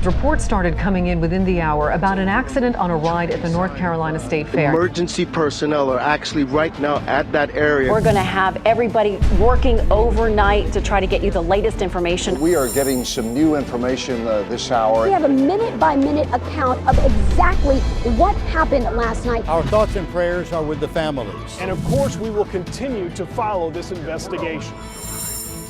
Reports started coming in within the hour about an accident on a ride at the North Carolina State Fair. Emergency personnel are actually right now at that area. We're going to have everybody working overnight to try to get you the latest information. We are getting some new information this hour. We have a minute-by-minute account of exactly what happened last night. Our thoughts and prayers are with the families. And of course, we will continue to follow this investigation.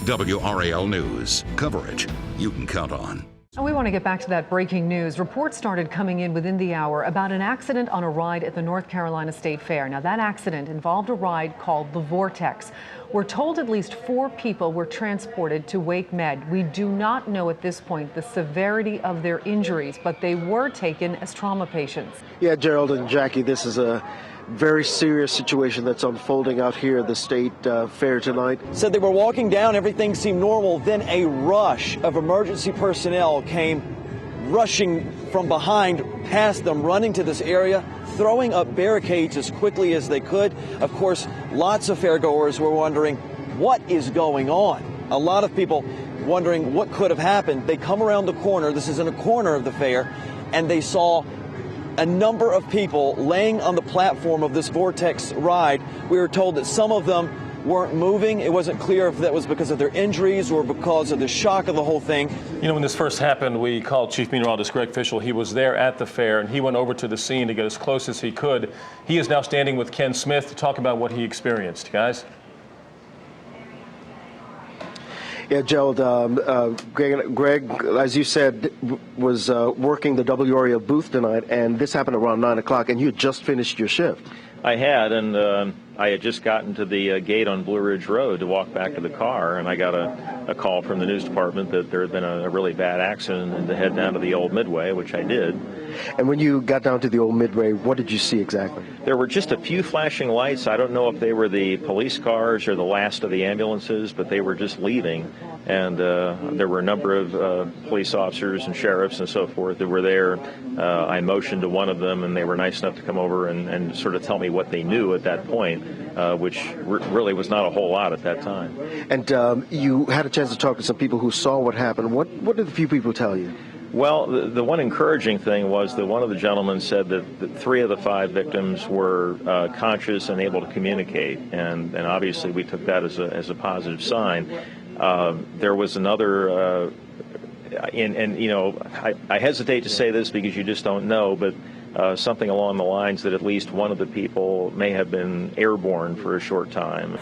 WRAL News. Coverage you can count on. And we want to get back to that breaking news. Reports started coming in within the hour about an accident on a ride at the North Carolina State Fair. Now, that accident involved a ride called the Vortex. We're told at least 4 people were transported to Wake Med. We do not know at this point the severity of their injuries, but they were taken as trauma patients. Yeah, Gerald and Jackie, this is a very serious situation that's unfolding out here at the State Fair tonight. Said they were walking down, everything seemed normal, then a rush of emergency personnel came rushing from behind past them, running to this area, throwing up barricades as quickly as they could. Of course, lots of fairgoers were wondering what is going on. A lot of people wondering what could have happened. They come around the corner, this is in a corner of the fair, and they saw a number of people laying on the platform of this Vortex ride. We were told that some of them weren't moving. It wasn't clear if that was because of their injuries or because of the shock of the whole thing. You know, when this first happened, we called Chief Meteorologist Greg Fishel. He was there at the fair, and he went over to the scene to get as close as he could. He is now standing with Ken Smith to talk about what he experienced. Guys? Yeah, Gerald, Greg, as you said, was working the WRAL booth tonight, and this happened around 9 o'clock, and you had just finished your shift. I had, and I had just gotten to the gate on Blue Ridge Road to walk back to the car, and I got a call from the news department that there had been a really bad accident and to head down to the Old Midway, which I did. And when you got down to the Old Midway, what did you see exactly? There were just a few flashing lights. I don't know if they were the police cars or the last of the ambulances, but they were just leaving. And there were a number of police officers and sheriffs and so forth that were there. I motioned to one of them, and they were nice enough to come over and sort of tell me what they knew at that point, which really was not a whole lot at that time. And you had a chance to talk to some people who saw what happened. What did a few people tell you? Well, the one encouraging thing was that one of the gentlemen said that 3 of the 5 victims were conscious and able to communicate, and obviously we took that as a positive sign. There was another, and you know, I hesitate to say this because you just don't know, but something along the lines that at least one of the people may have been airborne for a short time.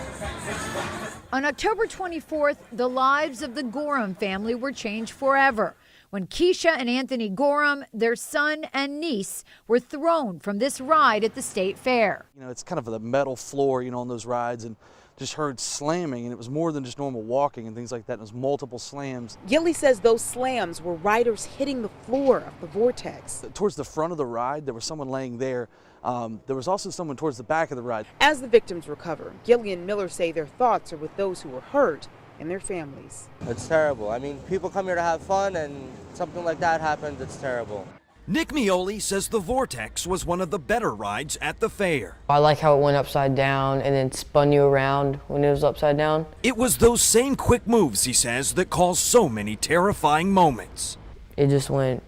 On October 24th, the lives of the Gorham family were changed forever when Keisha and Anthony Gorham, their son and niece, were thrown from this ride at the State Fair. You know, it's kind of the metal floor, you know, on those rides, and just heard slamming, and it was more than just normal walking and things like that. It was multiple slams. Gilly says those slams were riders hitting the floor of the Vortex. Towards the front of the ride, there was someone laying there. There was also someone towards the back of the ride. As the victims recover, Gilly and Miller say their thoughts are with those who were hurt and their families. It's terrible. I mean, people come here to have fun, and something like that happens. It's terrible. Nick Mioli says the Vortex was one of the better rides at the fair. I like how it went upside down and then spun you around when it was upside down. It was those same quick moves, he says, that caused so many terrifying moments. It just went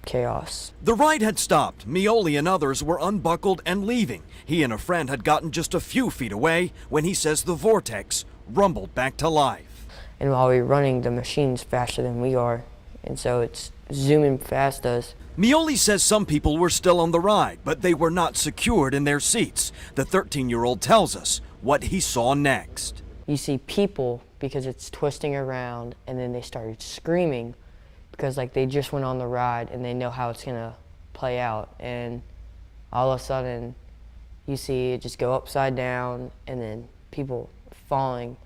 chaos. The ride had stopped. Mioli and others were unbuckled and leaving. He and a friend had gotten just a few feet away when he says the Vortex rumbled back to life. And while we're running, the machine's faster than we are, and so it's zooming past us. Mioli says some people were still on the ride, but they were not secured in their seats. The 13-year-old tells us what he saw next. You see people because it's twisting around, and then they started screaming because like they just went on the ride and they know how it's gonna play out, and all of a sudden you see it just go upside down and then people falling,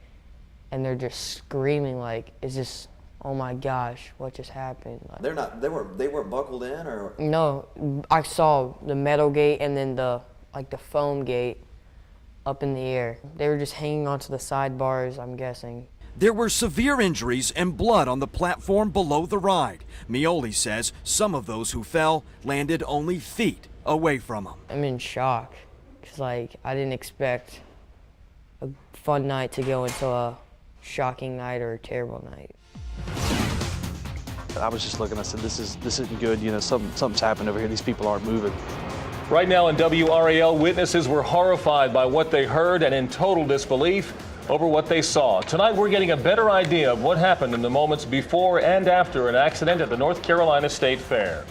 and they're just screaming like, is this, oh my gosh, what just happened? Like, They weren't buckled in, or? No, I saw the metal gate and then the foam gate up in the air. They were just hanging onto the sidebars, I'm guessing. There were severe injuries and blood on the platform below the ride. Mioli says some of those who fell landed only feet away from him. I'm in shock, because like I didn't expect a fun night to go into a shocking night or a terrible night. I was just looking, I said, this isn't good. You know, something's happened over here. These people aren't moving. Right now in WRAL, witnesses were horrified by what they heard and in total disbelief over what they saw. Tonight, we're getting a better idea of what happened in the moments before and after an accident at the North Carolina State Fair.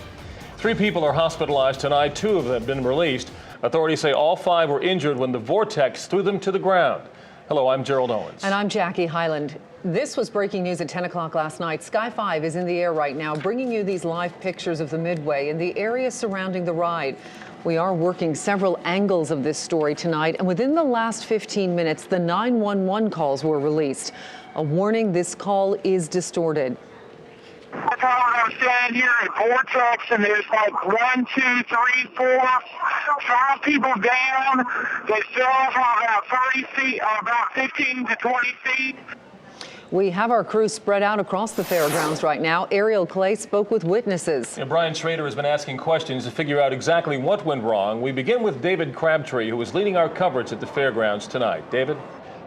3 people are hospitalized tonight. 2 of them have been released. Authorities say all 5 were injured when the vortex threw them to the ground. Hello, I'm Gerald Owens. And I'm Jackie Highland. This was breaking news at 10 o'clock last night. Sky 5 is in the air right now, bringing you these live pictures of the Midway and the area surrounding the ride. We are working several angles of this story tonight, and within the last 15 minutes, the 911 calls were released. A warning, this call is distorted. I'm standing here at Vortex, and there's like 1, 2, 3, 4, 5 people down. They still have about 30 feet, about 15 to 20 feet. We have our crew spread out across the fairgrounds right now. Ariel Clay spoke with witnesses. And Brian Schrader has been asking questions to figure out exactly what went wrong. We begin with David Crabtree, who is leading our coverage at the fairgrounds tonight. David?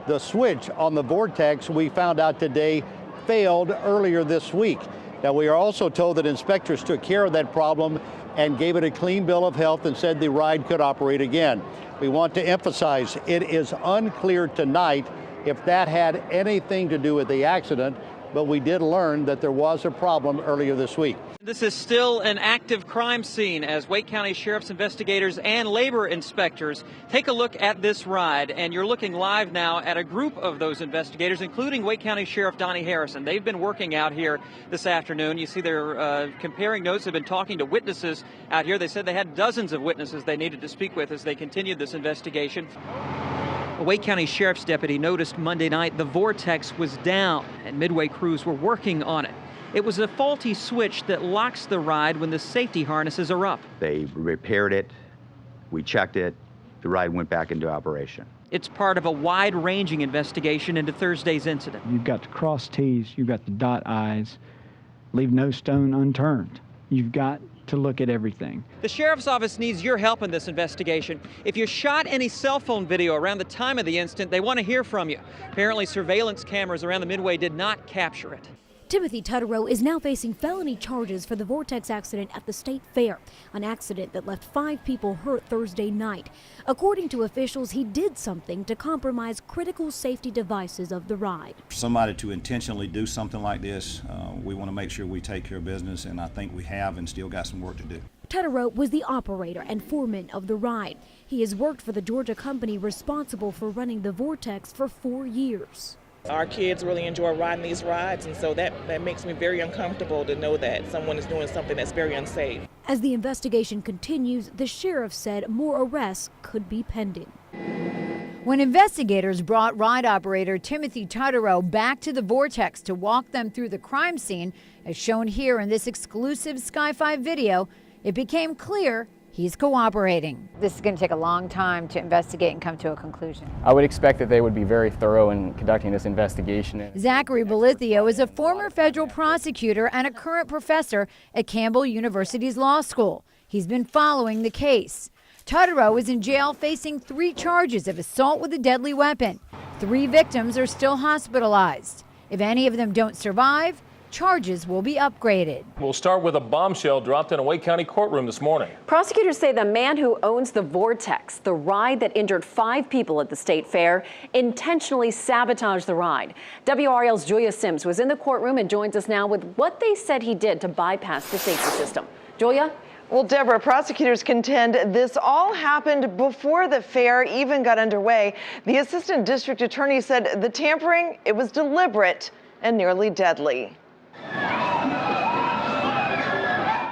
The switch on the Vortex, we found out today, failed earlier this week. Now, we are also told that inspectors took care of that problem and gave it a clean bill of health and said the ride could operate again. We want to emphasize it is unclear tonight if that had anything to do with the accident, but we did learn that there was a problem earlier this week. This is still an active crime scene as Wake County Sheriff's investigators and labor inspectors take a look at this ride. And you're looking live now at a group of those investigators, including Wake County Sheriff Donnie Harrison. They've been working out here this afternoon. You see they're comparing notes. They've been talking to witnesses out here. They said they had dozens of witnesses they needed to speak with as they continued this investigation. A Wake County Sheriff's deputy noticed Monday night the Vortex was down and Midway crews were working on it. It was a faulty switch that locks the ride when the safety harnesses are up. They repaired it, we checked it, the ride went back into operation. It's part of a wide-ranging investigation into Thursday's incident. You've got to cross T's, you've got to dot I's, leave no stone unturned. You've got to look at everything. The Sheriff's Office needs your help in this investigation. If you shot any cell phone video around the time of the incident, they want to hear from you. Apparently, surveillance cameras around the Midway did not capture it. Timothy Tutterow is now facing felony charges for the Vortex accident at the State Fair, an accident that left 5 people hurt Thursday night. According to officials, he did something to compromise critical safety devices of the ride. For somebody to intentionally do something like this, we want to make sure we take care of business, and I think we have and still got some work to do. Tutterow was the operator and foreman of the ride. He has worked for the Georgia company responsible for running the Vortex for 4 years. Our kids really enjoy riding these rides, and so that makes me very uncomfortable to know that someone is doing something that's very unsafe. As the investigation continues, the sheriff said more arrests could be pending. When investigators brought ride operator Timothy Tutterow back to the Vortex to walk them through the crime scene, as shown here in this exclusive Sky 5 video, it became clear he's cooperating. This is going to take a long time to investigate and come to a conclusion. I would expect that they would be very thorough in conducting this investigation. Zachary Belithio is a former federal prosecutor and a current professor at Campbell University's law school. He's been following the case. Tutterow is in jail facing 3 charges of assault with a deadly weapon. 3 victims are still hospitalized. If any of them don't survive, charges will be upgraded. We'll start with a bombshell dropped in a Wake County courtroom this morning. Prosecutors say the man who owns the Vortex, the ride that injured 5 people at the State Fair, intentionally sabotaged the ride. WRAL's Julia Sims was in the courtroom and joins us now with what they said he did to bypass the safety system. Julia? Well, Deborah, prosecutors contend this all happened before the fair even got underway. The assistant district attorney said the tampering, it was deliberate and nearly deadly.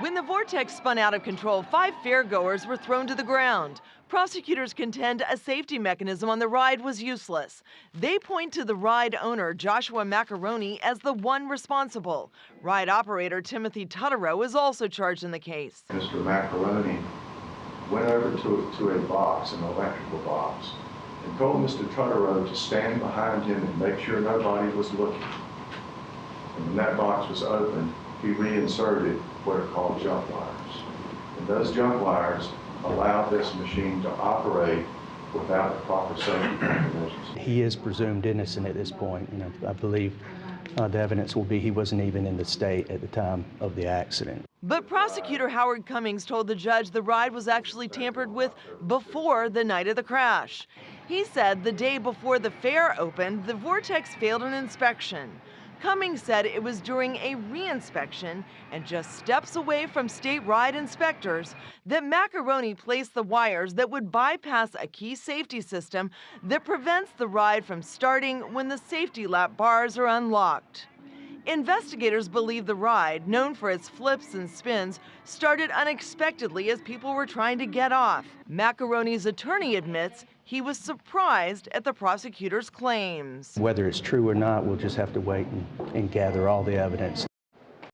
When the Vortex spun out of control, 5 fairgoers were thrown to the ground. Prosecutors contend a safety mechanism on the ride was useless. They point to the ride owner, Joshua Macaroni, as the one responsible. Ride operator Timothy Tutterow is also charged in the case. Mr. Macaroni went over to a box, an electrical box, and told Mr. Tutterow to stand behind him and make sure nobody was looking. And when that box was opened, he reinserted what are called jump wires. And those jump wires allowed this machine to operate without the proper safety measures. He is presumed innocent at this point. I believe the evidence will be he wasn't even in the state at the time of the accident. But prosecutor Howard Cummings told the judge the ride was actually tampered with before the night of the crash. He said the day before the fair opened, the Vortex failed an inspection. Cummings said it was during a re-inspection and just steps away from state ride inspectors that Macaroni placed the wires that would bypass a key safety system that prevents the ride from starting when the safety lap bars are unlocked. Investigators believe the ride, known for its flips and spins, started unexpectedly as people were trying to get off. Macaroni's attorney admits he was surprised at the prosecutor's claims. Whether it's true or not, we'll just have to wait and gather all the evidence.